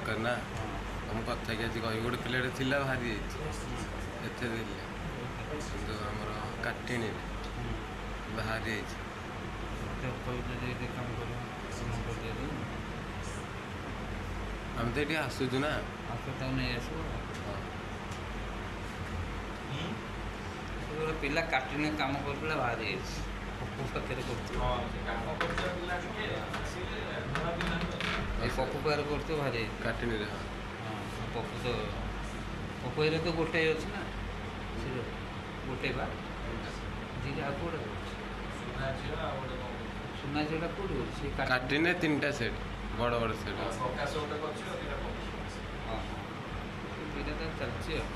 ଦରକାର ନା ତମ କଥା କି ଆଜି କହିବି ଗୋଟେ ପିଲାଟେ ଥିଲା ବାହାରି ଯାଇଛି ଏତେ ଦେଲେ କିନ୍ତୁ ଆମର କାଟିଣିରେ ବାହାରି ଯାଇଛି ଆମେ ତ ଏଠି ଆସୁଛୁ ନା ନେଇ ଆସିବ ଗୋଟେ ପିଲା କାଟିନେ କାମ କରୁଥିଲା ବାହାରି ଯାଇଛି ପପୁ ପାଖରେ କରୁଥିବ ପପୁ ପାଖରେ କରୁଥିବ ବାହାରି କାଟିଣିରେ ହଁ ପପୁ ତ ପପୁ ଏରେ ତ ଗୋଟେ ଅଛି ନା ଗୋଟେ ବା ଝିଅ ଆଉ କୋଉଟା ସୁନା ଝିଅଟା କୋଉଠି କରୁଛି ସେ କାଟିନେ 3ଟା ସେଟ୍ ବଡ଼ ବଡ଼ ସେଟ୍ ହଁ ସେଇଟା ତ ଚାଲିଛି ଆଉ